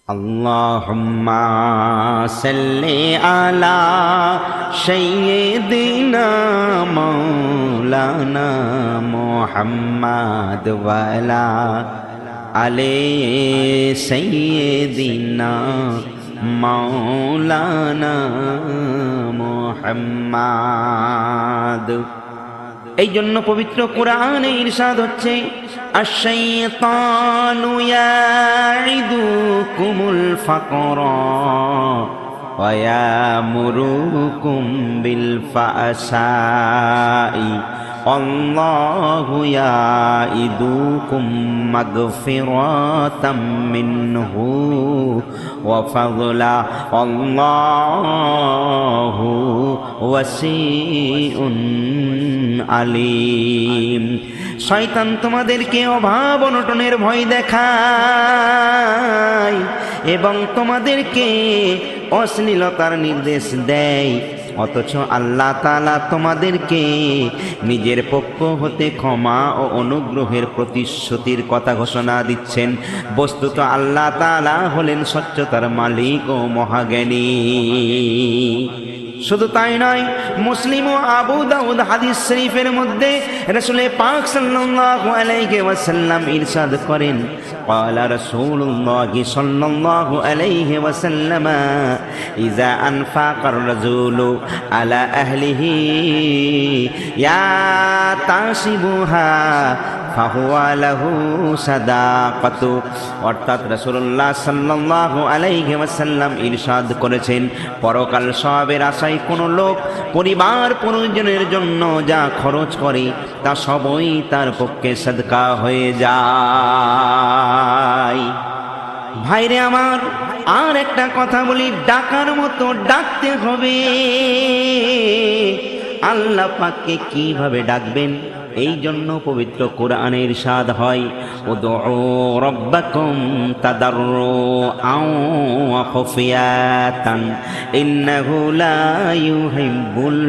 আল্লাহুম্মা সাল্লি আলা সাইয়্যিদিনা মাওলানা মুহাম্মাদ ওয়া আলা আলি সাইয়্যিদিনা মাওলানা মুহাম্মাদ। এই জন্য পবিত্র কোরআনে ইরশাদ হচ্ছে, আশ-শাইতানু ইয়াইদুকুমুল ফাকরা ওয়া ইয়ামুরুকুম বিল ফাহশাই আল্লাহু ইয়াইদুকুম মাগফিরাতাম মিনহু ওয়া ফাযলা আল্লাহু ওয়াসিউন আলিম। শয়তান তোমাদেরকে অভাব অনটনের ভয় দেখায় এবং তোমাদেরকে অশ্লীলতার নির্দেশ দেয়, অথচ আল্লাহ তাআলা তোমাদেরকে নিজের পক্ষ হতে ক্ষমা ও অনুগ্রহের প্রতিশ্রুতির কথা ঘোষণা দিচ্ছেন। বস্তুত আল্লাহ তাআলা হলেন সত্যতার মালিক ও মহাজ্ঞানী। শুধু তাই নয়, মুসলিম ও আবু দাউদ হাদিস শরীফের মধ্যে রাসূল পাক সাল্লাল্লাহু আলাইহি ওয়াসাল্লাম ইরশাদ করেন, ক্বালা রাসূলুল্লাহ সাল্লাল্লাহু আলাইহি ওয়াসাল্লাম, ইযা আনফাকার রাজুলু আলা আহলিহি ইয়া তাসিবুহা ফাহুয়া লাহু সাদাকাতু। অর্থাৎ রাসূলুল্লাহ সাল্লাল্লাহু আলাইহি ওয়াসাল্লাম ইরশাদ করেছেন, পরকাল সওয়াবের আশায় কোনো লোক পরিবার পরিজনের জন্য যা খরচ করে তা সবই তার পক্ষে সাদকা হয়ে যায়। ভাইরে আমার, আর একটা কথা বলি, ডাকার মতো ডাকতে হবে। আল্লাহ পাককে কিভাবে ডাকবেন? এই জন্য পবিত্র কোরআনে ইরশাদ হয়, উদউ রাব্বাকুম তাদাররুআন ওয়া খুফিয়াতান ইন্নাহু লা ইউহিব্বুল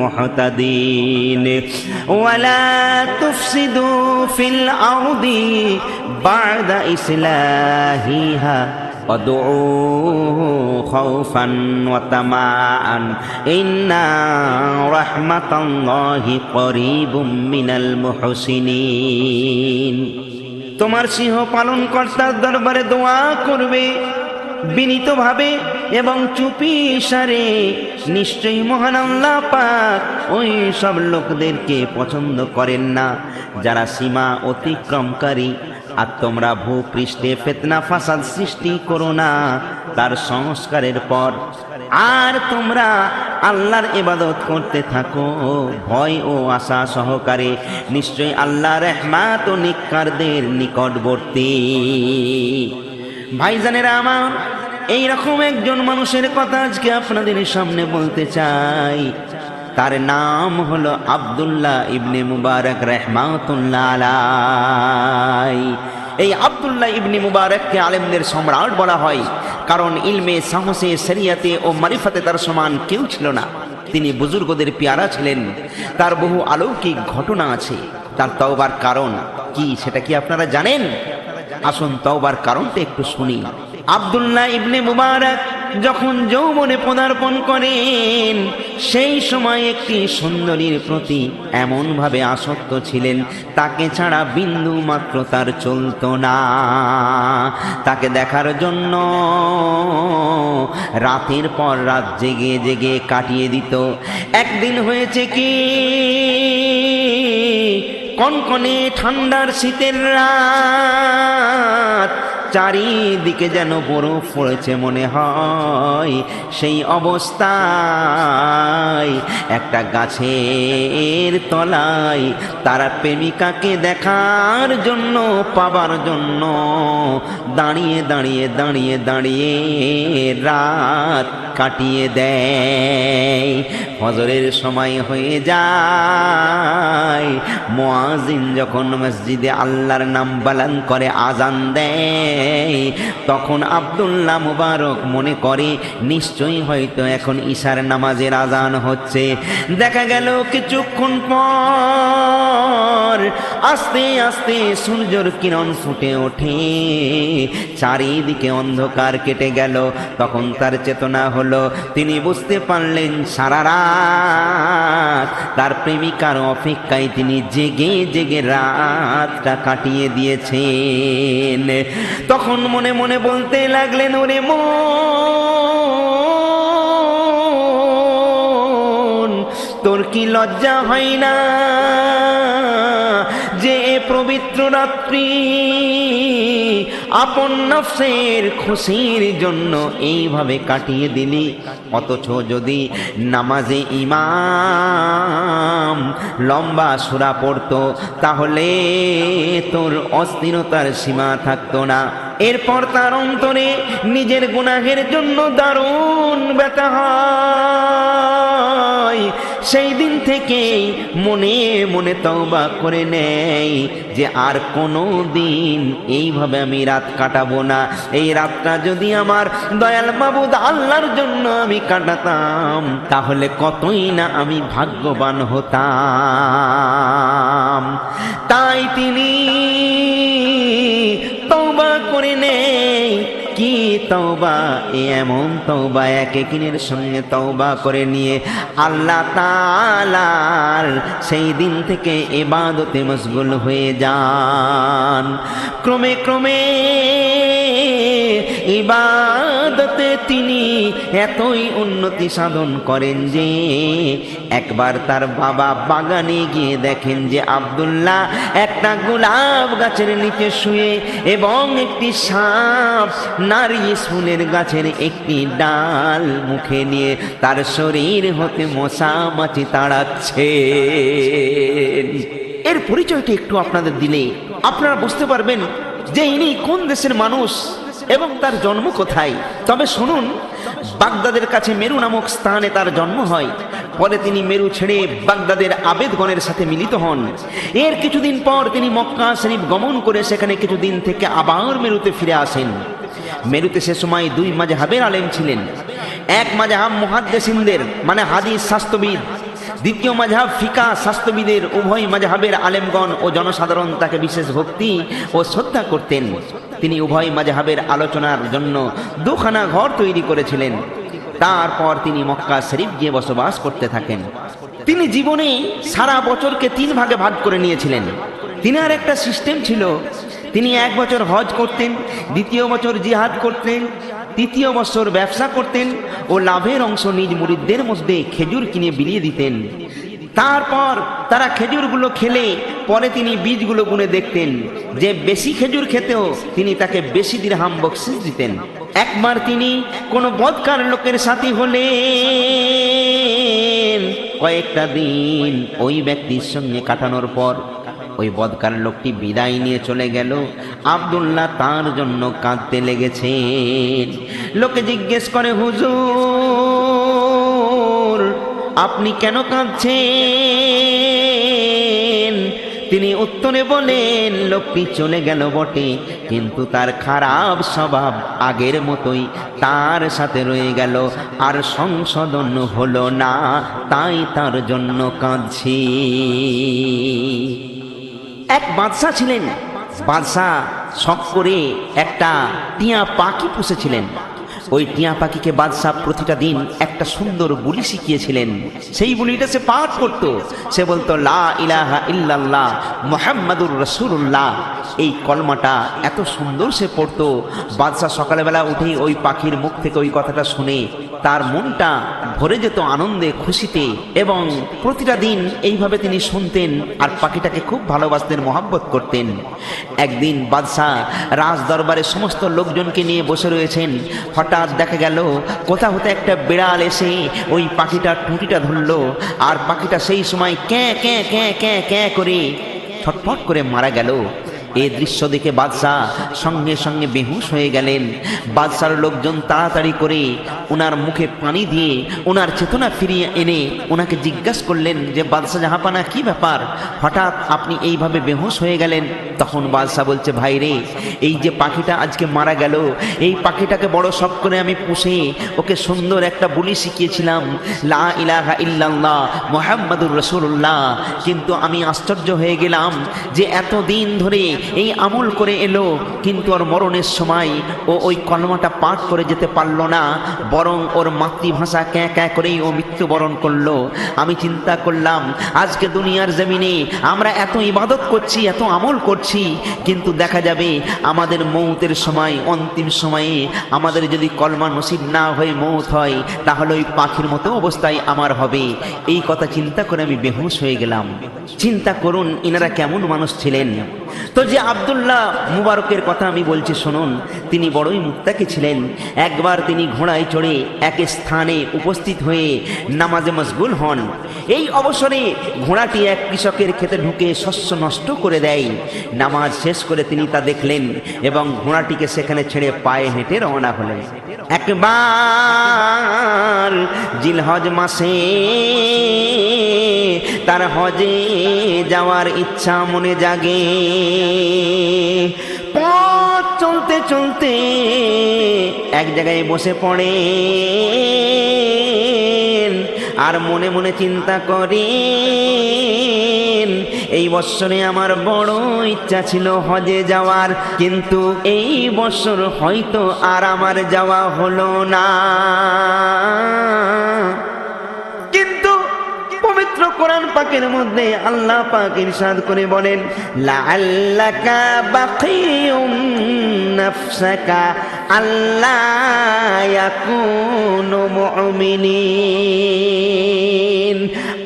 মুহতাদিন ওয়া লা তুফসিদু ফিল আরদি বা'দা ইসলাহিহা ওয়াদউহু খাউফান ওয়া তামাআন ইন্না রাহমাতাল্লাহি করিবুম মিনাল মুহসিনিন। তোমার সিংহ পালন কর্তার দরবারে দোয়া করবে বিনীতভাবে এবং চুপি সারে। নিশ্চয়ই মহান আল্লাহ পাক ওই সব লোকদেরকে পছন্দ করেন না যারা সীমা অতিক্রমকারী। আর তোমরা ভূপৃষ্ঠে ফিতনা ফাসাদ সৃষ্টি করো না তার সংস্কারের পর। আর তোমরা আল্লাহর ইবাদত করতে থাকো ভয় ও আশা সহকারে। নিশ্চয়ই আল্লাহ রহমত ও নিকারদের নিকটবর্তী। ভাইজানেরা আমার, এইরকম একজন মানুষের কথা আজকে আপনাদের সামনে বলতে চাই। তার নাম হলো আব্দুল্লাহ ইবনে মুবারক রাহমাতুল্লাহ আলাইহি। এই আব্দুল্লাহ ইবনে মুবারককে আলেমদের সম্রাট বলা হয়, কারণ ইলমে, সাহসে, শরিয়াতে ও মারিফাতে তার সমান কেউ ছিল না। তিনি বুজুর্গদের পেয়ারা ছিলেন। তার বহু অলৌকিক ঘটনা আছে। তার তওবার কারণ কি সেটা কি আপনারা জানেন? আসুন তওবার কারণটা একটু শুনি। আব্দুল্লাহ ইবনে মুবারক যখন যৌবনে পদার্পণ করেন, সেই সময় একটি সুন্দরীর প্রতি এমনভাবে আসক্ত ছিলেন, তাকে ছাড়া বিন্দু মাত্র তার চলত না। তাকে দেখার জন্য রাতের পর রাত জেগে জেগে কাটিয়ে দিত। একদিন হয়েছে কি, কনকনে ঠান্ডার শীতের রাত, চারিদিকে যেন বরফ পড়েছে মনে হয়। সেই অবস্থায় একটা গাছের তলায় তারা প্রেমিকাকে দেখার জন্য, পাবার জন্য দাঁড়িয়ে দাঁড়িয়ে দাঁড়িয়ে দাঁড়িয়ে রাত কাটিয়ে দেয়। ফজরের সময় হয়ে যায়। মুয়াজ্জিন যখন মসজিদে আল্লাহর নাম বালান করে আজান দেয়, নেয়। তখন আব্দুল্লাহ মুবারক মনে করে নিশ্চয়ই হয়তো এখন ঈশার নামাজের আজান হচ্ছে। দেখা গেল কিছুক্ষণ পর আস্তে আস্তে সূর্যের কিরণ ফুটে ওঠে, চারিদিকে অন্ধকার কেটে গেল। তখন তার চেতনা হলো, তিনি বুঝতে পারলেন সারা রাত তার প্রেমিকার অপেক্ষায় তিনি জেগে জেগে রাতটা কাটিয়ে দিয়েছেন। তখন মনে মনে বলতে লাগলেন, ওরে মন, তোর কি লজ্জা হয় না যে পবিত্র রাত্রি আপন নফসের খুশির জন্য এইভাবে কাটিয়ে দিলি? অথচ যদি নামাজে ইমাম লম্বা সূরা পড়তো তাহলে তোর অস্থিরতার সীমা থাকতো না। এরপর তার অন্তরে নিজের গুনাহের জন্য দারুণ ব্যথা হয়। সেই দিন থেকেই মনে মনে তওবা করে নেয় যে আর কোনো দিন এইভাবে আমি রাত কাটাবো না। এই রাতটা যদি আমার দয়াল মাবুদ আল্লাহর জন্য আমি কাটাতাম তাহলে কতই না আমি ভাগ্যবান হতাম। তাই তিনি তওবা করে নেই। কি তওবা? এমন তওবা একেকিনের সঙ্গে তওবা করে নিয়ে আল্লাহ তাআলার সেই দিন থেকে ইবাদতে মশগুল হয়ে যান। ক্রমে ক্রমে ইবাদতে তিনি এতই উন্নতি সাধন করেন যে একবার তার বাবা বাগানে গিয়ে দেখেন যে আব্দুল্লাহ একটা গোলাপ গাছের নিচে শুয়ে এবং একটি সাপ নারকেল ফুলের গাছের একটি ডাল মুখে নিয়ে তার শরীর হতে মশা মাছি তাড়াচ্ছে। এর পরিচয়টা একটু আপনাদের দিলে আপনারা বুঝতে পারবেন যে ইনি কোন দেশের মানুষ এবং তার জন্ম কোথায়। তবে শুনুন, বাগদাদের কাছে মেরু নামক স্থানে তার জন্ম হয়। পরে তিনি মেরু ছেড়ে বাগদাদের আবেদগণের সাথে মিলিত হন। এর কিছুদিন পর তিনি মক্কা শরীফ গমন করে সেখানে কিছুদিন থেকে আবার মেরুতে ফিরে আসেন। মেরুতে সে সময় দুই মাযহাবের আলেম ছিলেন। এক মাযহাব মুহাদ্দিসিনদের মানে হাদিস শাস্ত্রবিদ, দ্বিতীয় মাযহাব ফিকাহ শাস্ত্রবিদের। উভয় মাযহাবের আলেমগণ ও জনসাধারণ তাকে বিশেষ ভক্তি ও শ্রদ্ধা করতেন। তিনি উভয় মাযহাবের আলোচনার জন্য দুখানা ঘর তৈরি করেছিলেন। তারপর তিনি মক্কা শরীফ গিয়ে বসবাস করতে থাকেন। তিনি জীবনে সারা বছরকে 3 ভাগে ভাগ করে নিয়েছিলেন। তিনার একটা সিস্টেম ছিল, তিনি 1 বছর হজ করতেন, দ্বিতীয় বছর জিহাদ করতেন, তৃতীয় বছর ব্যবসা করতেন ও লাভের অংশ নিজ মুরিদদের মধ্যে খেজুর কিনে বিলিয়ে দিতেন। তারপর তারা খেজুরগুলো খেলে পরে তিনি বীজগুলো গুনে দেখতেন, যে বেশি খেজুর খেতেও তিনি তাকে বেশি দিরহাম বকশিশ দিতেন। একবার তিনি কোনো বদকার লোকের সাথী হলেন। কয়েকটা দিন ওই ব্যক্তির সঙ্গে কাটানোর পর ওই বদকার লোকটি বিদায় নিয়ে চলে গেল। আব্দুল্লাহ তার জন্য কাঁদতে লেগেছেন। লোকে জিজ্ঞেস করে, হুজুর আপনি কেন কাঁদছেন? তিনি উত্তরে বলেন, লোকটি চলে গেল বটে, কিন্তু তার খারাপ স্বভাব আগের মতোই তার সাথে রয়ে গেল, আর সংশোধন হলো না, তাই তার জন্য কাঁদছি। এক বাদশা ছিলেন। বাদশা শখ করে একটা টিয়া পাখি পুষেছিলেন। ওই টিয়া পাখিকে বাদশা প্রতিটা দিন একটা সুন্দর বুলি শিখিয়েছিলেন। সেই বুলিটা সে পাঠ করত। সে বলতো, লা ইলাহা ইল্লাল্লাহ মুহাম্মাদুর রাসূলুল্লাহ। এই কলমাটা এত সুন্দর সে পড়তো। বাদশা সকালবেলা উঠেই ওই পাখির মুখ থেকে ওই কথাটা শুনে তার মনটা ভরে যেত আনন্দে, খুশিতে, এবং প্রতিটা দিন এইভাবে তিনি শুনতেন আর পাখিটাকে খুব ভালোবাসতেন, মহব্বত করতেন। একদিন বাদশা রাজ দরবারে সমস্ত লোকজনকে নিয়ে বসে রয়েছেন। হঠাৎ দেখা গেল কোথা হতে একটা বিড়াল এসে ওই পাখিটার টুটিটা ধরলো, আর পাখিটা সেই সময় ক্যাঁ ক্যাঁ ক্যাঁ ক্যাঁ ক্যাঁ করে ছটফট করে মারা গেল। এই দৃশ্য দেখে বাদশা সঙ্গে সঙ্গে বেহুশ হয়ে গেলেন। বাদশার লোকজন তাড়াতাড়ি করে ওনার মুখে পানি দিয়ে ওনার চেতনা ফিরিয়ে এনে ওনাকে জিজ্ঞাসা করলেন যে, বাদশা জাহাপানা, কি ব্যাপার, হঠাৎ আপনি এইভাবে বেহুশ হয়ে গেলেন? তখন বাদশা বলছে, ভাই রে, এই যে পাখিটা আজকে মারা গেল, এই পাখিটাকে বড় শখ করে আমি পুষে ওকে সুন্দর একটা বুলি শিখিয়েছিলাম, লা ইলাহা ইল্লাল্লাহ মুহাম্মাদুর রাসূলুল্লাহ। কিন্তু আমি আশ্চর্য হয়ে গেলাম যে এতদিন ধরে এই আমল করে এলো, কিন্তু ওর মরণের সময় ও ওই কলমাটা পাঠ করে যেতে পারলো না, বরং ওর মাতৃভাষা ক্যাঁ ক্যাঁ করেই ও মৃত্যুবরণ করলো। আমি চিন্তা করলাম, আজকে দুনিয়ার জমিনে আমরা এত ইবাদত করছি, এত আমল করছি, কিন্তু দেখা যাবে আমাদের মৌতের সময়, অন্তিম সময়ে আমাদের যদি কলমা নসিব না হয়ে মৌত হয়, তাহলে ওই পাখির মতো অবস্থায় আমার হবে। এই কথা চিন্তা করে আমি বেহুশ হয়ে গেলাম। চিন্তা করুন ইনারা কেমন মানুষ ছিলেন। তো যে আব্দুল্লাহ মুবারকের কথা আমি বলছি শুনুন, তিনি বড়ই মুত্তাকি ছিলেন। একবার তিনি ঘোড়ায় চড়ে এক স্থানে উপস্থিত হয়ে নামাজে মশগুল হন। এই অবসরে ঘোড়াটি এক কৃষকের ক্ষেতে ঢুকে শস্য নষ্ট করে দেয়। নামাজ শেষ করে তিনি তা দেখলেন এবং ঘোড়াটিকে সেখানে ছেড়ে পায়ে হেঁটে রওনা হলেন। একবার জিলহজ মাসে তার হজে যাওয়ার ইচ্ছা মনে জাগে। পথ চলতে চলতে এক জায়গায় বসে পড়ে আর মনে মনে চিন্তা করেন, এই বৎসরে আমার বড় ইচ্ছা ছিল হজে যাওয়ার, কিন্তু এই বৎসর হয়তো আর আমার যাওয়া হলো না। কিন্তু পবিত্র কোরআন পাকের মধ্যে আল্লাহ পাক ইরশাদ করে বলেন, লাআল্লাকা বাকিউম নাফসাকা আল্লা ইয়াকুনু মুমিনিন।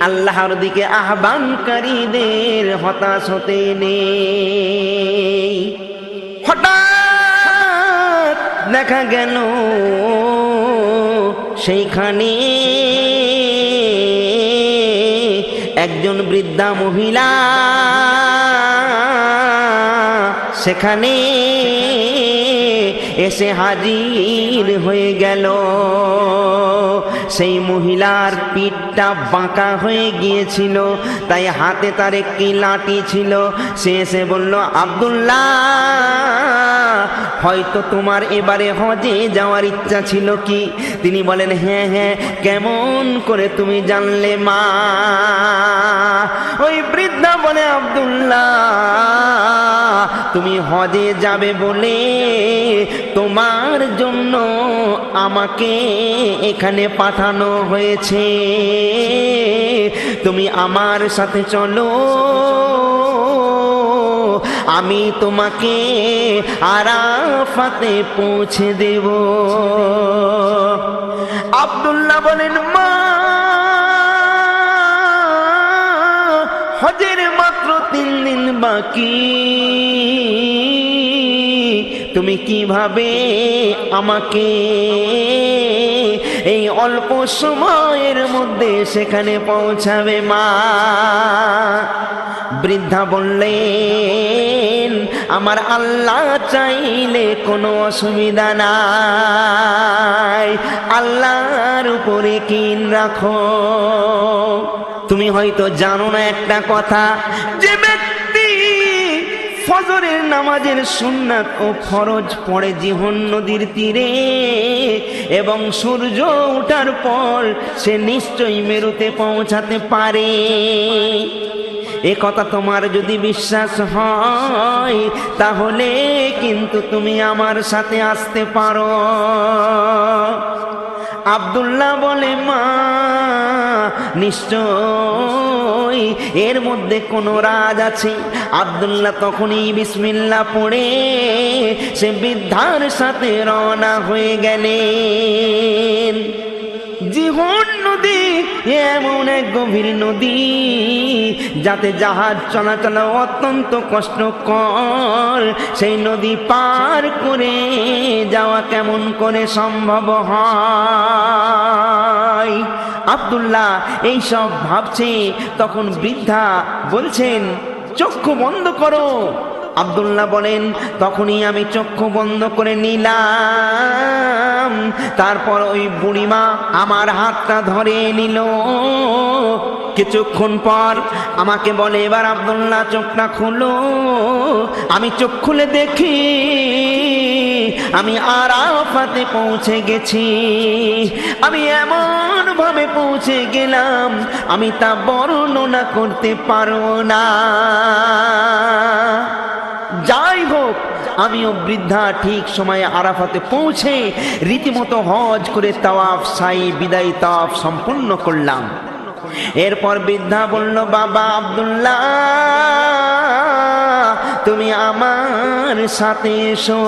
আল্লাহর দিকে আহ্বানকারীদের হতাশ হতে নেই। হঠাৎ দেখা গেল সেইখানে একজন বৃদ্ধা মহিলা সেখানে এসে হাজির হয়ে গেল। সেই মহিলার পিঠটা বাঁকা হয়ে গিয়েছিল, তাই হাতে তার একটি লাঠি ছিল। সে এসে বলল, আব্দুল্লাহ, হয়তো তোমার এবারে হজে যাওয়ার ইচ্ছা ছিল কি? তিনি বলেন, হ্যাঁ হ্যাঁ। কেমন করে তুমি জানলে মা? ওই বৃদ্ধা বলে, আব্দুল্লাহ, তুমি হজে যাবে বলে তোমার জন্য আমাকে এখানে পাঠানো হয়েছে, তুমি আমার সাথে চলো, আমি তোমাকে আরাফাতে পৌঁছে দেব। আব্দুল্লাহ বলেন, মা, হজের মাত্র 3 দিন বাকি, তুমি কিভাবে আমাকে এই অল্প সময়ের মধ্যে সেখানে পৌঁছাবে মা? বৃদ্ধা বললেন, আমার আল্লাহ চাইলে কোনো অসুবিধা নাই, আল্লাহর উপরে কিন রাখো। তুমি হয়তো জানো না একটা কথা, যে ব্যক্তি ফজরের নামাজের সুন্নাত ও ফরজ পড়ে জীবন নদীর তীরে এবং সূর্য ওঠার পর, সে নিশ্চয়ই মেরুতে পৌঁছাতে পারে। এ কথা তোমার যদি বিশ্বাস হয়, তাহলে কিন্তু তুমি আমার সাথে আসতে পারো। আব্দুল্লাহ বলে, মা, নিশ্চয় এর মধ্যে কোনো রাজ আছে। আব্দুল্লাহ তখনই বিসমিল্লাহ পড়ে সে বৃদ্ধার সাথে রওনা হয়ে গেলেন। জীবন নদী এমন এক গভীর নদী, যাতে জাহাজ চলাচল অত্যন্ত কষ্টকর। সেই নদী পার করে যাওয়া কেমন করে সম্ভব হয়? আব্দুল্লাহ এইসব ভাবছে, তখন বৃদ্ধা বলছেন, চক্ষু বন্ধ করো। আব্দুল্লাহ বলেন, তখনই আমি চক্ষু বন্ধ করে নিলাম। তারপর ওই বুড়িমা আমার হাতটা ধরে নিল। কিছুক্ষণ পর আমাকে বলে, এবার আব্দুল্লাহ চোখটা খুলো। আমি চোখ খুলে দেখি আমি আরাফাতে পৌঁছে গেছি। আমি এমন ভাবে পৌঁছে গেলাম আমি তা বর্ণনা করতে পারবো না। যাই হোক, আমিও বৃদ্ধা ঠিক সময়ে আরাফাতে পৌঁছে রীতিমতো হজ করে তাওয়াফ সাই বিদায় তাওয়াফ সম্পূর্ণ করলাম। এরপর বৃদ্ধা বলল, বাবা আব্দুল্লাহ তুমি আমার সাথে এসো।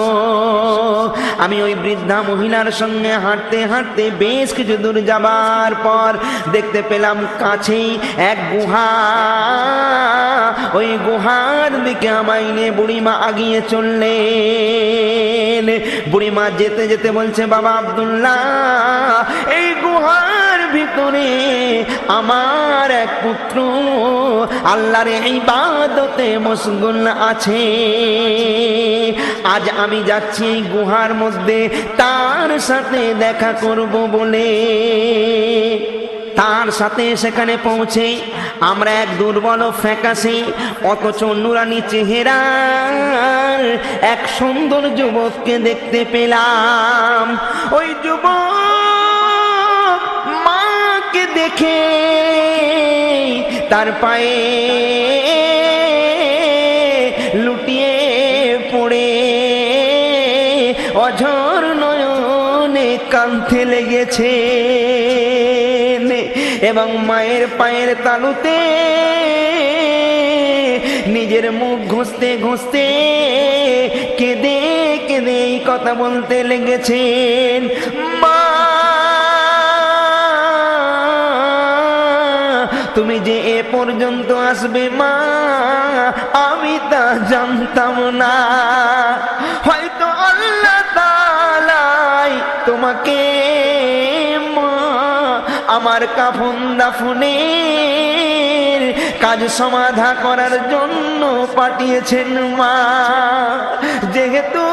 আমি ওই বৃদ্ধা মহিলার সঙ্গে হাঁটতে হাঁটতে বেশ কিছু দূর যাবার পর দেখতে পেলাম কাছেই এক গুহা। ওই গুহার দিকে আমায় নিয়ে বুড়িমা আগিয়ে চললেন। বুড়িমা যেতে যেতে বলছে, বাবা আব্দুল্লাহ এই গুহার ভিতরে আমার এক পুত্র আল্লাহর ইবাদতে মশগুল আছে। আজ আমি যাচ্ছি এই গুহার মধ্যে তার সাথে দেখা করব বলে। তার সাথে সেখানে পৌঁছে আমরা এক দুর্বল ফ্যাকাশে অথচ নুরানি চেহারার এক সুন্দর যুবককে দেখতে পেলাম। ওই যুবক মাকে দেখে তার পায়ে লুটিয়ে পড়ে অঝর নয়নে কাঁদতে লেগেছে এবং মায়ের পায়ের তালুতে নিজের মুখ ঘষতে ঘষতে কেঁদে কেঁদে এই কথা বলতে লেগেছেন, মা তুমি যে এ পর্যন্ত আসবে মা আমি তা জানতাম না। হয়তো আল্লাহ তাআলাই তোমাকে মা আমার কাফন দাফনের কাজ সমাধা করার জন্য পাঠিয়েছেন মা। যেহেতু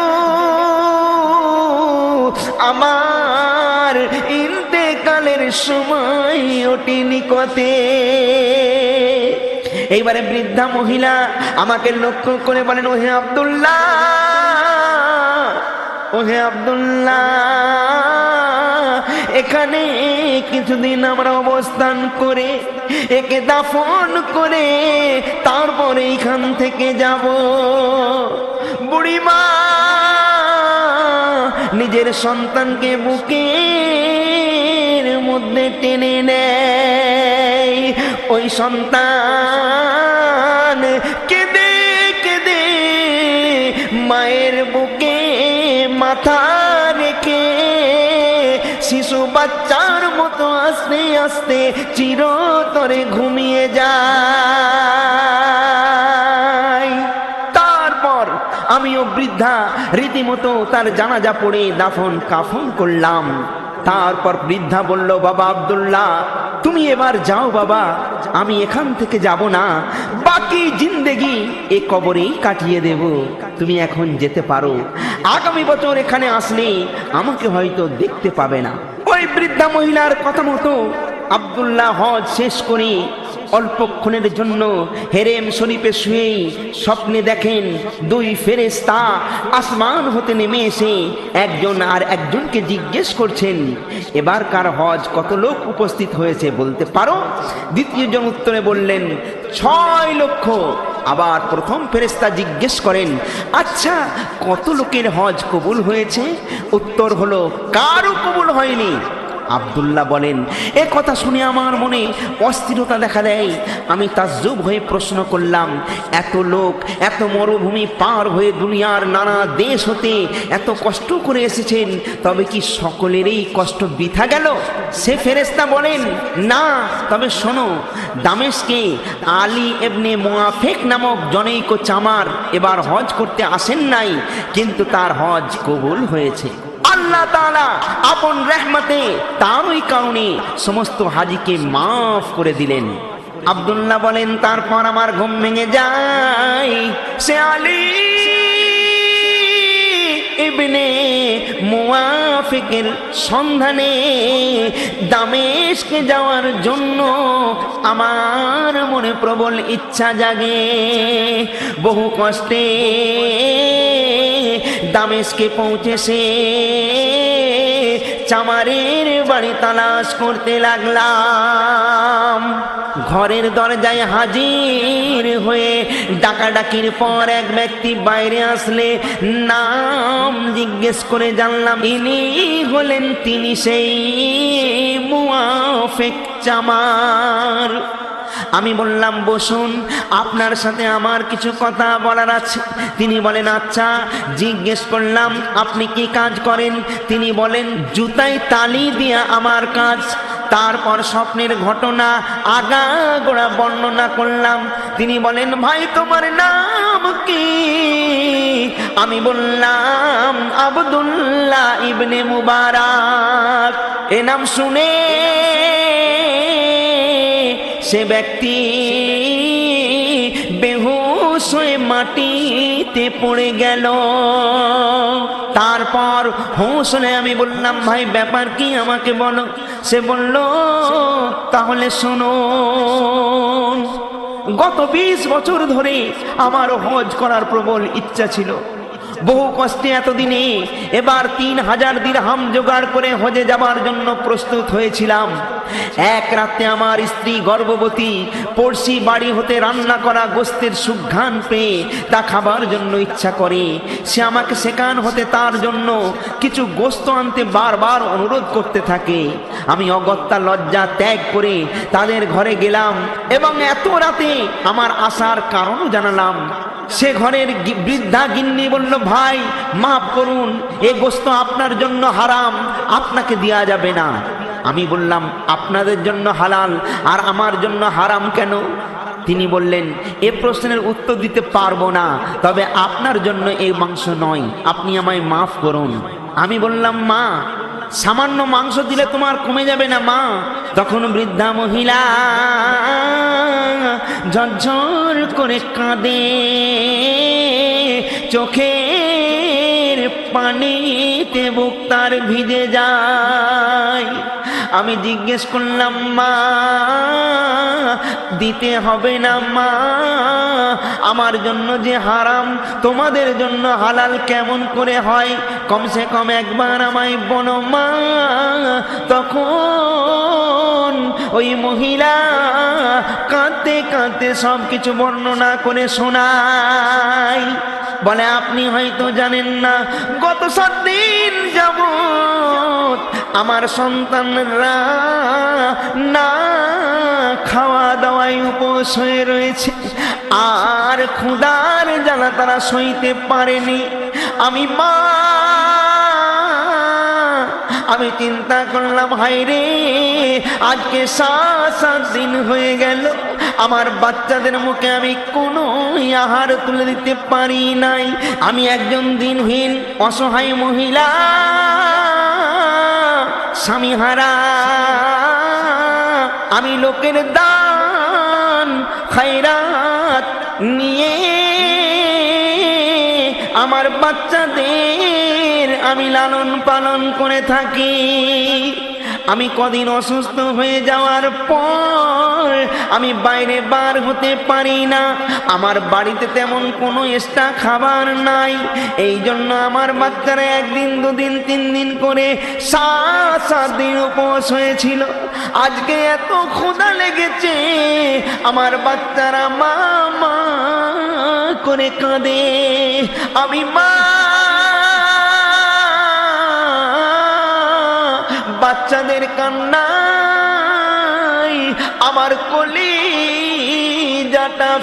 আমার ইন্তেকালের সময় ওটি নিকটে। এইবারে বৃদ্ধা মহিলা আমাকে লক্ষ্য করে বলেন, ওহে আব্দুল্লাহ, ওহে আব্দুল্লাহ এখানে কিছুদিন আমরা অবস্থান করে একে দাফন করে তারপরে এইখান থেকে যাব। বুড়িমা নিজের সন্তানকে বুকের মধ্যে টেনে নেয়। ওই সন্তান কেঁদে কেঁদে মায়ের বুকে মাথা রেখে শিশু বাচ্চার মতো আস্তে আস্তে চিরতরে ঘুমিয়ে যায়। তারপর আমিও বৃদ্ধা রীতিমতো তার জানাজা পড়ে দাফন কাফন করলাম। তারপর বৃদ্ধা বলল, বাবা আব্দুল্লাহ তুমি এবার যাও বাবা, আমি এখান থেকে যাব না, বাকি জিন্দেগি এ কবরেই কাটিয়ে দেব। তুমি এখন যেতে পারো, আগামী বছর এখানে আসলে আমাকে হয়তো দেখতে পাবে না। ওই বৃদ্ধা মহিলার কথা মতো আব্দুল্লাহ হজ শেষ করে অল্পক্ষণের জন্য হেরেম শরীফে শুয়ে স্বপ্নে দেখেন দুই ফেরেশতা আসমান হতে নেমে এসে একজন আর একজনকে জিজ্ঞেস করছেন, এবারকার হজ কত লোক উপস্থিত হয়েছে বলতে পারো? দ্বিতীয় জন উত্তরে বললেন 6 লক্ষ। আবার প্রথম ফেরেশতা জিজ্ঞেস করেন, আচ্ছা কত লোকের হজ কবুল হয়েছে? উত্তর হলো কারও কবুল হয়নি। আব্দুল্লাহ বলেন, এ কথা শুনে আমার মনে অস্থিরতা দেখা দেয়। আমি তাজ্জুব হয়ে প্রশ্ন করলাম, এত লোক এত মরুভূমি পার হয়ে দুনিয়ার নানা দেশ হতে এত কষ্ট করে এসেছেন, তবে কি সকলেরই কষ্ট বৃথা গেল? সে ফেরেশতা বলেন, না, তবে শোনো, দামেস্কে আলী ইবনে মুআফিক নামক জনৈক চামার এবার হজ করতে আসেন নাই, কিন্তু তার হজ কবুল হয়েছে। আল্লাহ তাআলা আপন রহমতে তার ওই কারণে সমস্ত হাজিকে মাফ করে দিলেন। আব্দুল্লাহ বলেন, তারপর আমার ঘুম ভেঙে যায়। সে আলী ইবনে মুআফিক মুনাফিকের সন্ধানে দামেস্কে যাওয়ার জন্য আমার মনে প্রবল ইচ্ছা জাগে। বহু কষ্টে দামেস্কে পৌঁছেছে চামারের বাড়ি তালাশ করতে লাগলাম। ঘরের দরজায় হাজির হয়ে ডাকাডাকির পর এক ব্যক্তি বাইরে আসলে নাম জিজ্ঞেস করে জানলাম ইনি হলেন তিনি সেই মুনাফিক চামার। আমি বললাম বসুন, আপনার সাথে আমার কিছু কথা বলার আছে। তিনি বলেন আচ্ছা। জিজ্ঞেস করলাম আপনি কি কাজ করেন? তিনি বলেন জুতায় তালি দিয়া আমার কাজ। তারপর স্বপ্নের ঘটনা আগাগোড়া বর্ণনা করলাম। তিনি বলেন ভাই তোমার নাম কি? আমি বললাম আব্দুল্লাহ ইবনে মুবারক। এ নাম শুনে সে ব্যক্তি বেহুশ হয়ে মাটিতে পড়ে গেল। তারপর হুঁশ হলে আমি বললাম ভাই ব্যাপার কি আমাকে বলো। সে বলল তাহলে শোনো, গত 20 বছর ধরে আমার হজ করার প্রবল ইচ্ছা ছিল। বহু কষ্টে এতদিনে এবার 3000 দিরহাম জোগাড় করে হজে যাবার জন্য প্রস্তুত হয়েছিলাম। এক রাতে আমার স্ত্রী গর্ভবতী, পড়শি বাড়ি হতে রান্না করা গোস্তের সুঘ্রাণ পেয়ে তা খাবার জন্য ইচ্ছা করে। সে আমাকে সেখান হতে তার জন্য কিছু গোস্ত আনতে বারবার অনুরোধ করতে থাকে। আমি অগত্যা লজ্জা ত্যাগ করে তাদের ঘরে গেলাম এবং এত রাতে আমার আসার কারণও জানালাম। সে ঘরের বৃদ্ধা গিন্নি বলল ভাই মাফ করুন, এ গোস্ত আপনার জন্য হারাম, আপনাকে দেয়া যাবে না। আমি বললাম আপনাদের জন্য হালাল আর আমার জন্য হারাম কেন? তিনি বললেন এ প্রশ্নের উত্তর দিতে পারবো না, তবে আপনার জন্য এই মাংস নয়, আপনি আমায় মাফ করুন। আমি বললাম মা সামান্য মাংস দিলে তোমার কমে যাবে না মা? তখন বৃদ্ধা মহিলা ঝরঝর করে কাঁদে, চোখের পানিতে বুক তার ভিজে যায়। আমি জিজ্ঞেস করলাম মা দিতে হবে না মা, আমার জন্য যে হারাম তোমাদের জন্য হালাল কেমন করে হয়? কমসে কম একবার আমায় বলো মা। তখন ওই মহিলা কাঁদতে কাঁদতে সব কিছু বর্ণনা করে শোনায়। বলে আপনি হয়তো জানেন না, গত 7 দিন যাবত আমার সন্তানরা না খাওয়া দাওয়ায় উপোস হয়ে রয়েছে, আর ক্ষুধার জ্বালা তারা সইতে পারেনি। আমি চিন্তা করলাম হায় রে, আজকে 7 দিন হয়ে গেল আমার বাচ্চাদের মুখে আমি কোনো আহার তুলে দিতে পারি নাই। আমি একজন দিনহীন অসহায় মহিলা, স্বামীহারা। আমি লোকের দান খায়রাত নিয়ে আমার বাচ্চাদের আমি লালন পালন করে থাকি। আমি কদিন অসুস্থ হয়ে যাওয়ার পর আমি বাইরে বার হতে পারি না। আমার বাড়িতে তেমন কোনো এক্সট্রা খাবার নাই। এই জন্য আমার বাচ্চারা 1 দিন 2 দিন 3 দিন করে 7 দিন উপোস হয়েছিল। আজকে এত ক্ষুধা লেগেছে, আমার বাচ্চারা মা মা করে কাঁদে। আমি মা বাচ্চাদের কান্নায় আমার কলিজাটা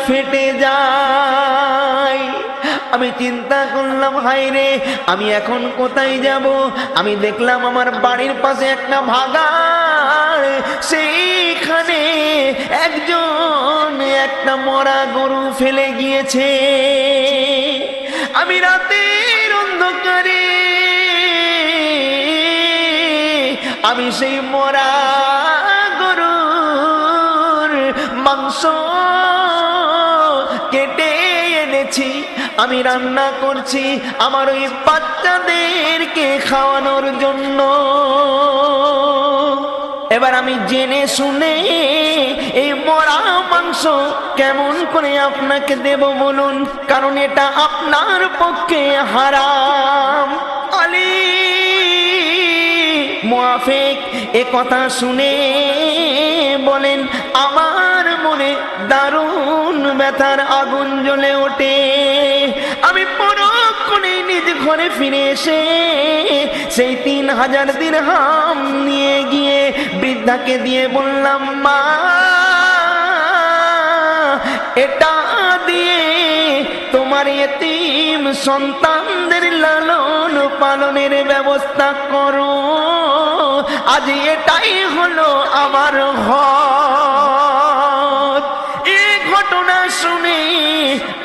ফেটে যায়। আমি চিন্তা করলাম হায় রে, আমি এখন কোথায় যাব? আমি দেখলাম আমার বাড়ির পাশে একটা ভাগাড়, সেইখানে একজন একটা মরা গরু ফেলে গিয়েছে। আমি রাতের অন্ধকারে আমি সেই মরা গরুর মাংস কেটে এনেছি, আমি রান্না করছি আমার ওই বাচ্চাদেরকে খাওয়ানোর জন্য। এবার আমি জেনে শুনে এই মরা মাংস কেমন করে আপনাকে দেব বলুন, কারণ এটা আপনার পক্ষে হারাম। আলী মুআফিক এ কথা শুনে বলেন, আমার মনে দারুণ ব্যথার আগুন জ্বলে ওঠে। আমি পরক্ষণে নিজ ঘরে ফিরে এসে সেই 3000 দিরহাম নিয়ে গিয়ে বৃদ্ধাকে দিয়ে বললাম, মা এটা দিয়ে তোমার এতিম সন্তানদের লালন পালনের ব্যবস্থা করো। আজ এটাই হলো আমার হক। এই ঘটনা শুনে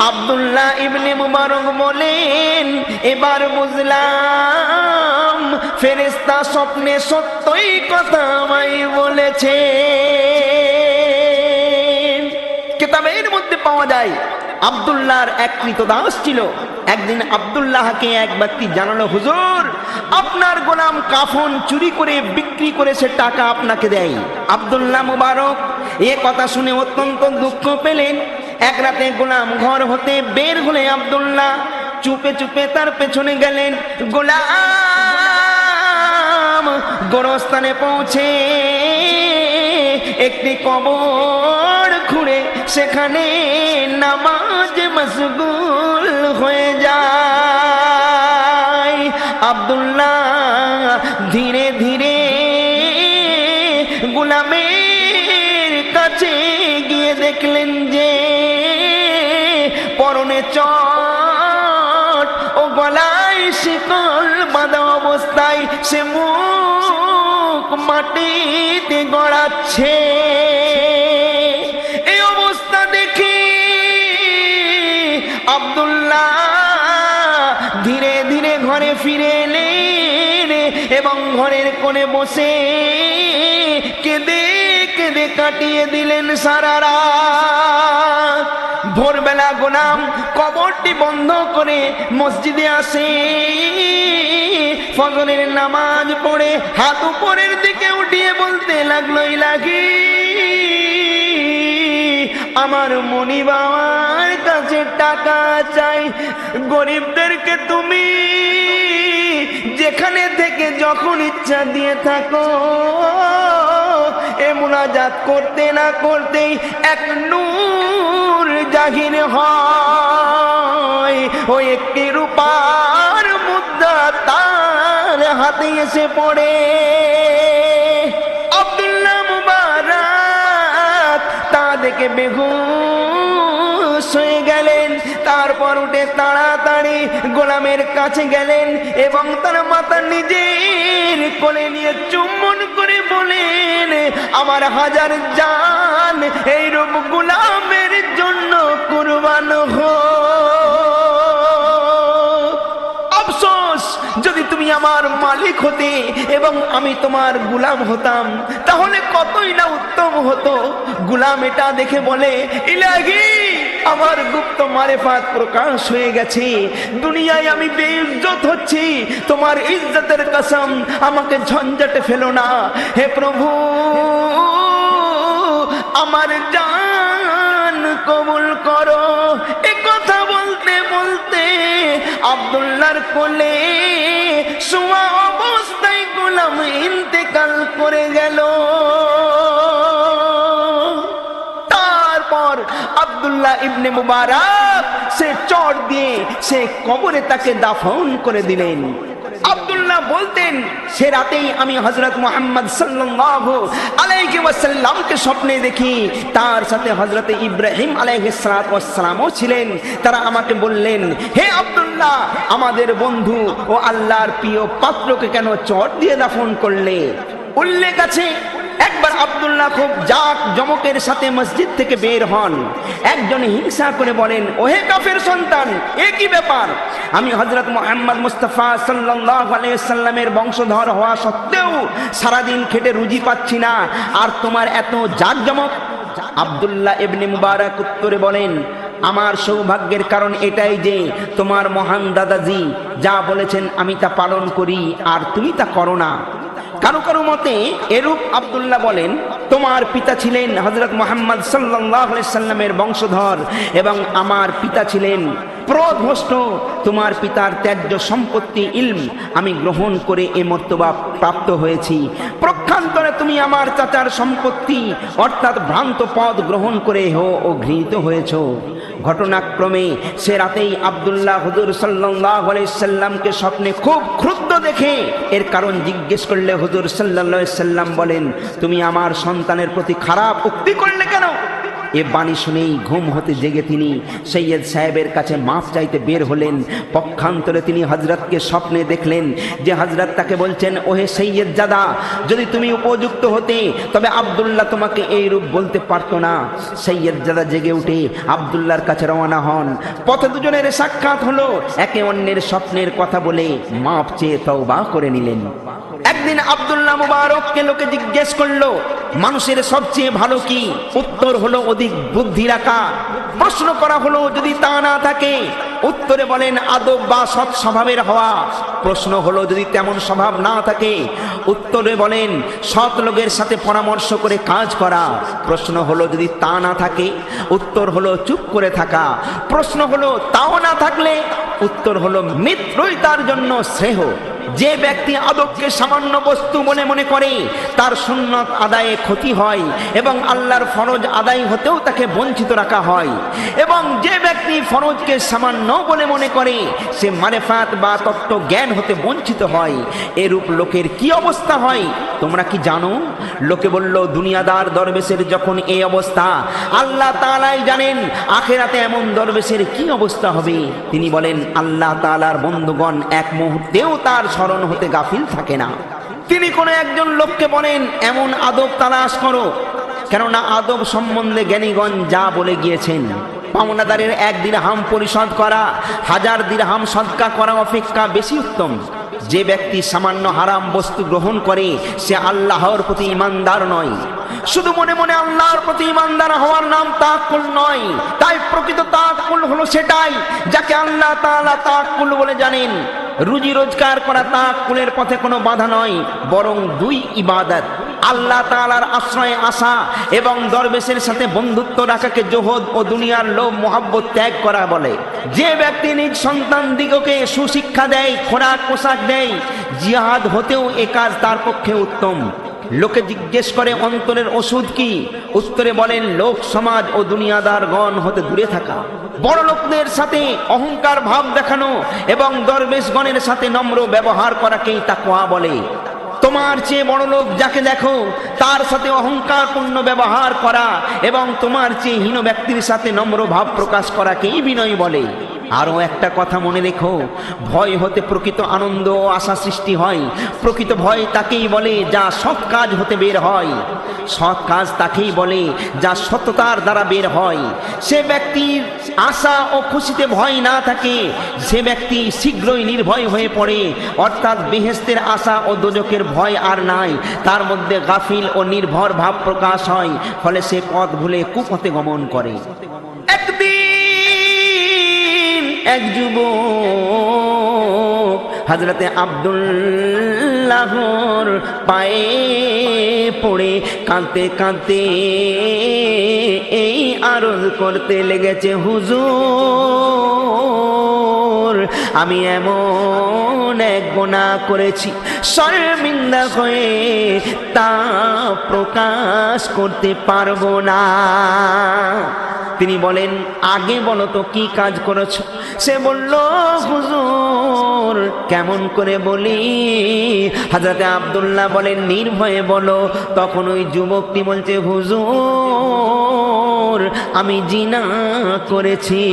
আব্দুল্লাহ ইবনে মুবারক বলেন, এবার বুঝলাম ফেরেশতা স্বপ্নে সত্যই কথা আমায় বলেছে। কিতাবের মধ্যে পাওয়া যায় আব্দুল্লাহর এক কৃতদাস ছিল। একদিন আব্দুল্লাহকে এক ব্যক্তি জানালো, হুজুর আপনার গোলাম কাফন চুরি করে বিক্রি করে সে টাকা আপনাকে দেয়। আব্দুল্লাহ মুবারক এ কথা শুনে অত্যন্ত দুঃখ পেলেন। এক রাতে গোলাম ঘর হতে বের হলে আব্দুল্লাহ চুপে চুপে তার পেছনে গেলেন। গোলাম গোরস্থানে পৌঁছে একটি কবর খুঁড়ে সেখানে নামাজ মশগুল হয়ে যায়। আব্দুল্লাহ ধীরে ধীরে গোলামের কাছে গিয়ে দেখলেন যে পরনে চট ও গলায় শিকল বাঁধা অবস্থায় সে মুখ মাটিতে গড়াচ্ছে। এই অবস্থা দেখে আব্দুল্লাহ ধীরে ধীরে ঘরে ফিরে এলেন এবং ঘরের কোণে বসে কেঁদে কেঁদে কাটিয়ে দিলেন সারা রাত। ভোরবেলা গোলাম কবরটি বন্ধ করে মসজিদে আসে, ফজরের নামাজ পড়ে হাত উপরের দিকে উঠিয়ে বলতে লাগলো, ইলাহি আমার মনি বাবার কাছে টাকা চাই। গরিবদেরকে তুমি যেখানে থেকে যখন ইচ্ছা দিয়ে থাকো। এ মুনাজাত করতে না করতেই এক নূর জাহির হয়। ওই একটি রূপার মুদ্রা তার হাতে এসে পড়ে। আব্দুল্লাহ মুবারক তা দেখে বেহুশ হয়ে গেলেন। তারপর উঠে তাড়াতাড়ি গোলামের কাছে গেলেন এবং তার মাথা নিজের কোলে নিয়ে চুম্বন করে বলেন, আমার হাজার জান এই রূপ গোলামের জন্য কুরবান হোক। আফসোস, যদি তুমি আমার মালিক হতে এবং আমি তোমার গোলাম হতাম তাহলে কতই না উত্তম হতো। গোলাম এটা দেখে বলে, ইলাহি আমার গুপ্ত মারেফাত প্রকাশ হয়ে গেছে, দুনিয়ায় আমি বেইজ্জত হচ্ছি, তোমার ইজ্জতের কসম আমাকে ঝঞ্ঝাটে ফেলো না। হে প্রভু আমার জান কবুল করো। এ কথা বলতে বলতে আব্দুল্লাহর কোলে শোয়া অবস্থায় গোলাম ইন্তেকাল করে গেল। তারপর আব্দুল্লাহ ইবনে মুবারক সে চট দিয়ে সে কবরে তাকে দাফন করে দিলেন। আব্দুল্লাহ বলতেন, সে রাতেই আমি হযরত মুহাম্মদ সাল্লাল্লাহু আলাইহি ওয়াসাল্লামকে স্বপ্নে দেখি, তার সাথে হযরত ইব্রাহিম আলাইহিস সালাতু ওয়াস সালামও ছিলেন। তারা আমাকে বললেন, হে আব্দুল্লাহ আমাদের বন্ধু ও আল্লাহর প্রিয় পাত্রকে কেন চট দিয়ে দাফন করলে? উল্লেখ আছে একবার আব্দুল্লাহ খুব জাক জমকের সাথে মসজিদ থেকে বের হন। একজন হিংসা করে বলেন, ওহে কাফের সন্তান, এ কি ব্যাপার? আমি হযরত মুহাম্মদ মুস্তাফা সাল্লাল্লাহু আলাইহি ওয়াসাল্লামের বংশধর হওয়া সত্ত্বেও সারাদিন খেটে রুজি পাচ্ছি না, আর তোমার এত জাক জমক? আব্দুল্লাহ ইবনে মুবারক উত্তরে বলেন, আমার সৌভাগ্যের কারণ এটাই যে তোমার মহান দাদাজি যা বলেছেন আমি তা পালন করি আর তুমি তা করো না। কারো কারো মতে এরূপ আব্দুল্লাহ বলেন, তোমার পিতা ছিলেন হযরত মুহাম্মদ সাল্লাল্লাহু আলাইহি সাল্লামের বংশধর এবং আমার পিতা ছিলেন প্রভ্রষ্ট। তোমার পিতার ত্যায্য সম্পত্তি ইলম আমি গ্রহণ করে এ মর্তবা প্রাপ্ত হয়েছি। প্রক্ষান্তরে তুমি আমার চাচার সম্পত্তি অর্থাৎ ভ্রান্ত পদ গ্রহণ করে ও ঘৃণিত হয়েছ। ঘটনাক্রমে সে রাতেই আব্দুল্লাহ হুজুর সাল্লাল্লাহু আলাইহি সাল্লামকে স্বপ্নে খুব ক্রুদ্ধ দেখে এর কারণ জিজ্ঞেস করলে হুজুর সাল্লাল্লাহু আলাইহি সাল্লাম বলেন, তুমি আমার সন্তানের প্রতি খারাপ উক্তি করলে কেন? এ বাণী শুনেই ঘুম হতে জেগে তিনি সৈয়দ সাহেবের কাছে মাফ চাইতে বের হলেন। পক্ষান্তরে তিনি হযরতকে স্বপ্নে দেখলেন যে হযরত তাকে বলছেন, ওহে সৈয়দ জাদা, যদি তুমি উপযুক্ত হতে তবে আব্দুল্লাহ তোমাকে এই রূপ বলতে পারতো না। সৈয়দ জাদা জেগে উঠে আব্দুল্লাহর কাছে রওনা হন। পথে দুজনের সাক্ষাৎ হলো, একে অন্যের স্বপ্নের কথা বলে মাফ চেয়ে তওবা করে নিলেন। একদিন আব্দুল্লাহ মুবারককে লোকে জিজ্ঞেস করলো, মানুষের সবচেয়ে ভালো কি? উত্তর হলো অধিক বুদ্ধি রাখা। প্রশ্ন করা হলো, যদি তা না থাকে? উত্তরে বলেন আদব বা সৎ স্বভাবের হওয়া। প্রশ্ন হলো, যদি তেমন স্বভাব না থাকে? উত্তরে বলেন সৎ লোকের সাথে পরামর্শ করে কাজ করা। প্রশ্ন হলো, যদি তা না থাকে? উত্তর হলো চুপ করে থাকা। প্রশ্ন হলো, তাও না থাকলে? উত্তর হলো মিত্রই তার জন্য শ্রেয়। যে ব্যক্তি আদবকে সামান্য বস্তু মনে মনে করে তার সুন্নত আদায়ে ক্ষতি হয় এবং আল্লাহর ফরজ আদায় হতেও তাকে বঞ্চিত রাখা হয়। এবং যে ব্যক্তি ফরজকে সামান্য বলে মনে করে সে মারেফাত বা তত্ত্ব জ্ঞান হতে বঞ্চিত হয়। এরূপ লোকের কি অবস্থা হয় তোমরা কি জানো? লোকে বলল, দুনিয়াদার দরবেশের যখন এই অবস্থা, আল্লাহ তাআলাই জানেন আখিরাতে এমন দরবেশের কি অবস্থা হবে। তিনি বলেন, আল্লাহ তাআলার বন্ধুগণ এক মুহূর্তেও তার স্মরণ হতে গাফিল থাকে না। তিনি কোনো একজন লোককে বলেন, এমন আদব তালাশ করো, কেননা আদব সম্বন্ধে জ্ঞানীগণ যা বলে গিয়েছেন, পাওনাদারের 1 দিরহাম পরিশোধ করা 1000 দিরহাম সদকা করা অপেক্ষা বেশি উত্তম। যে ব্যক্তি সামান্য হারাম বস্তু গ্রহণ করে সে আল্লাহর প্রতি ঈমানদার নয়। শুধু মনে মনে আল্লাহর প্রতি ঈমানদার হওয়ার নাম তাওয়াক্কুল নয়। তাই প্রকৃত তাওয়াক্কুল হলো সেটাই যাকে আল্লাহ তাআলা তাওয়াক্কুল বলে জানেন। রুজি রোজগার করা তাওয়াক্কুলের পথে কোনো বাধা নয়, বরং 2 ইবাদত। আল্লাহ তাআলার আশ্রয়ে আসা এবং দরবেশের সাথে বন্ধুত্ব রাখাকে জোহদ ও দুনিয়ার লোভ মোহাব্বত ত্যাগ করা বলে। যে ব্যক্তি নিজ সন্তান দিগকে সুশিক্ষা দেয়, খোরাক পোশাক দেয়, জিহাদ হতেও এ কাজ তার পক্ষে উত্তম। লোকে জিজ্ঞেস করে, অন্তরের ওষুধ কি? উত্তরে বলেন, লোক সমাজ ও দুনিয়াদারগণ হতে দূরে থাকা, বড় লোকদের সাথে অহংকার ভাব দেখানো এবং দরবেশগণের সাথে নম্র ব্যবহার করাকেই তাকওয়া বলে। তোমার চেয়ে বড় লোক যাকে দেখো তার সাথে অহংকারপূর্ণ ব্যবহার করা এবং তোমার চেয়ে হীন ব্যক্তির সাথে নম্র ভাব প্রকাশ করাকেই বিনয় বলে। আরও একটা কথা মনে রেখো, ভয় হতে প্রকৃত আনন্দ ও আশা সৃষ্টি হয়। প্রকৃত ভয় তাকেই বলে যা সৎ কাজ হতে বের হয়। সৎ কাজ তাকেই বলে যা সততার দ্বারা বের হয়। সে ব্যক্তির আশা ও খুশিতে ভয় না থাকে, সে ব্যক্তি শীঘ্রই নির্ভয় হয়ে পড়ে। অর্থাৎ বেহেশতের আশা ও দোজখের ভয় আর নাই, তার মধ্যে গাফিল ও নির্ভর ভাব প্রকাশ হয়। ফলে সে পথ ভুলে কুপথে গমন করে। একদিন এক যুবক হযরতে আব্দুল্লাহর পায়ে পড়ে কাঁদতে কাঁদতে এই আরজ করতে লেগেছে, হুজুর আমি এমন এক গুনাহ করেছি, শর্মিন্দা হয়ে তা প্রকাশ করতে পারবো না। তিনি বলেন, আগে বলো তো কি কাজ করেছো? সে বলল, হুজুর কেমন করে বলি? হযরতে আব্দুল্লাহ বলেন, নির্ভয়ে বলো। তখন ওই যুবকটি বলছে, হুজুর আমি জিনা করেছি।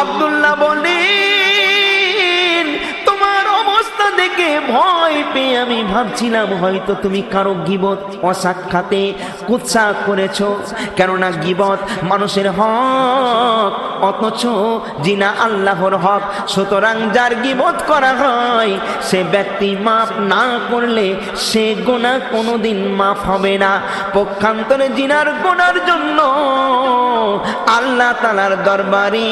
আব্দুল্লাহ বলেন, তোমার অবস্থা দেখে ভয় পেয়ে আমি ভাবছিলাম হয়তো তুমি কারো গীবত অসাক্ষাতে কুৎসা করেছো, কেননা গীবত মানুষের হক অথচ জিনা আল্লাহর হক। সুতরাং যার গীবত করা হয় সে ব্যক্তি মাফ না করলে সে গুনাহ কোনোদিন মাফ হবে না। পক্ষান্তরে জিনার গুনার জন্য আল্লাহ তাআলার দরবারে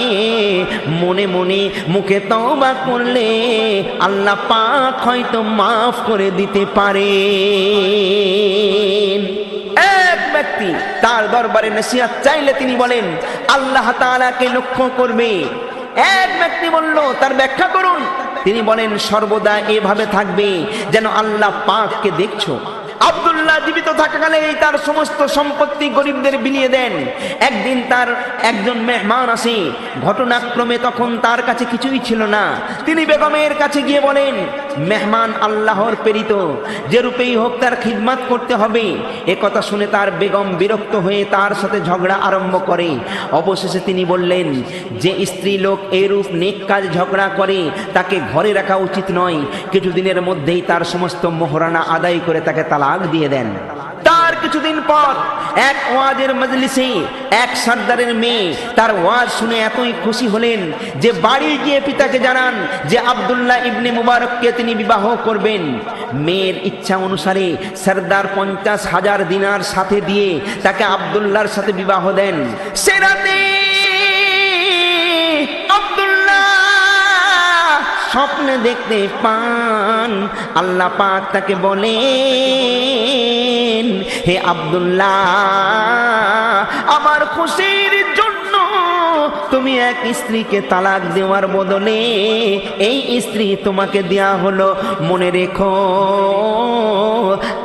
মনে মনে মুখে তওবা করলে আল্লাহ পাক হয়তো মাফ করে দিতে পারেন। এক ব্যক্তি তার দরবারে নসিহত চাইলে তিনি বলেন আল্লাহ তাআলাকে লক্ষ্য করবে। এক ব্যক্তি বলল তার ব্যাখ্যা করুন। তিনি বলেন সর্বদা এভাবে থাকবে যেন আল্লাহ পাককে দেখছো। আব্দুল্লাহ জীবিত থাকাকালে তার সমস্ত সম্পত্তি গরিবদের বিলিয়ে দেন। একদিন তার একজন মেহমান আসে, ঘটনাক্রমে তখন তার কাছে কিছুই ছিল না। তিনি বেগমের কাছে গিয়ে বলেন মেহমান আল্লাহর প্রেরিত, যে রূপেই হোক তার খিদমত করতে হবে। এ কথা শুনে তার বেগম বিরক্ত হয়ে তার সাথে ঝগড়া আরম্ভ করে। অবশেষে তিনি বললেন যে স্ত্রী লোক এরূপ নেক কাজ ঝগড়া করে তাকে ঘরে রাখা উচিত নয়। কিছুদিনের মধ্যেই তার সমস্ত মোহরানা আদায় করে তাকে তালাক দিয়ে দেন। তার কিছুদিন পর এক ওয়াজের মজলিসে এক সর্দারের মেয়ে তার ওয়াজ শুনে এতই খুশি হলেন যে বাড়ি গিয়ে পিতাকে জানান যে আব্দুল্লাহ ইবনে মুবারককে তিনি বিবাহ করবেন। মেয়ের ইচ্ছা অনুসারে সর্দার 50,000 দিনার সাথে দিয়ে তাকে আব্দুল্লাহর সাথে বিবাহ দেন। সে রাতে স্বপ্নে দেখতে পান আল্লাহ পাক তাকে বলেন হে আব্দুল্লাহ, আমার খুশির জন্য তুমি এক স্ত্রীকে তালাক দেওয়ার বদলে এই স্ত্রী তোমাকে দেয়া হলো। মনে রেখো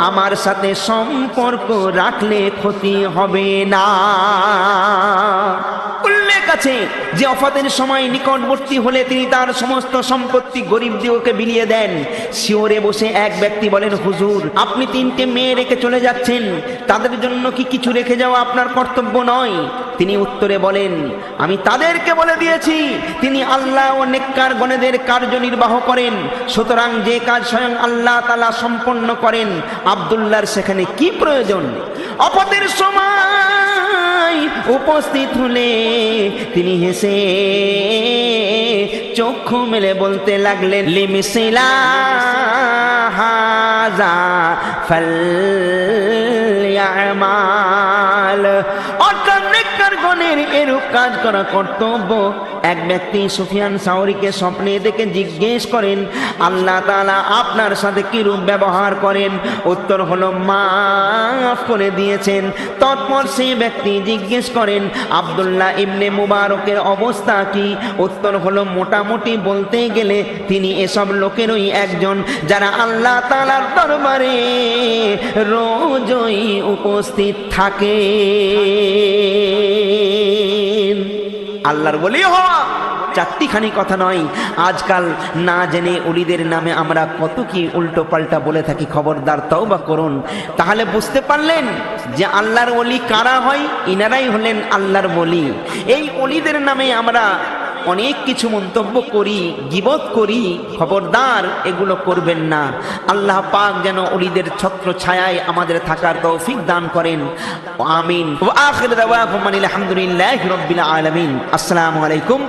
আমার সাথে সম্পর্ক রাখলে ক্ষতি হবে না। উল্লেখ আছে যে ওফাতের সময় নিকটবর্তী হলে তিনি তার সমস্ত সম্পত্তি গরিবদিগকে বিলিয়ে দেন। শিওরে বসে এক ব্যক্তি বলেন হুজুর, আপনি 3টে মেয়ে রেখে চলে যাচ্ছেন, তাদের জন্য কি কিছু রেখে যাওয়া আপনার কর্তব্য নয়? তিনি উত্তরে বলেন আমি তাদেরকে বলে দিয়েছি তিনি আল্লাহ ও নেককার গণেদের কার্যনির্বাহ করেন, সুতরাং যে কাজ স্বয়ং আল্লাহ তাআলা সম্পন্ন করেন আব্দুল্লাহর সেখানে কি প্রয়োজন? ওফাতের সময় উপস্থিত হলে তিনি হেসে চক্ষু মেলে বলতে লাগলেন লিমিসিলা হাযা ফালইয়ামাল। অর্থাৎ নেককার গণের এরূপ কাজ করা কর্তব্য। এক ব্যক্তি সুফিয়ান সাউরীকে স্বপ্নে দেখে জিজ্ঞেস করেন আল্লাহ তাআলা আপনার সাথে কিরূপ ব্যবহার করেন? উত্তর হলো মাফ করে দিয়েছেন। তৎপর সেই ব্যক্তি জিজ্ঞেস করেন আব্দুল্লাহ ইবনে মুবারকের অবস্থা কি? উত্তর হলো মোটামুটি বলতে গেলে তিনি এসব লোকেরই একজন যারা আল্লাহ তাআলার দরবারে রোজই উপস্থিত থাকে। আল্লাহর ওলি হওয়া চারটিখানি কথা নয়। আজকাল না জেনে ওলিদের নামে আমরা কত কি উল্টো পাল্টা বলে থাকি। খবরদার তওবা করুন। তাহলে বুঝতে পারলেন যে আল্লাহর ওলি কারা হয়? ইনারাই হলেন আল্লাহর ওলি। এই ওলিদের নামে আমরা অনেক কিছু মন্তব্য করি, গীবত করি, খবরদার এগুলো করবেন না। আল্লাহ পাক যেন ওলিদের ছত্র ছায়ায় আমাদের থাকার তৌফিক দান করেন। আমিন। ওয়া আখিরু দাওয়াহুম আলহামদুলিল্লাহি রাব্বিল আলামিন। আসসালামু আলাইকুম।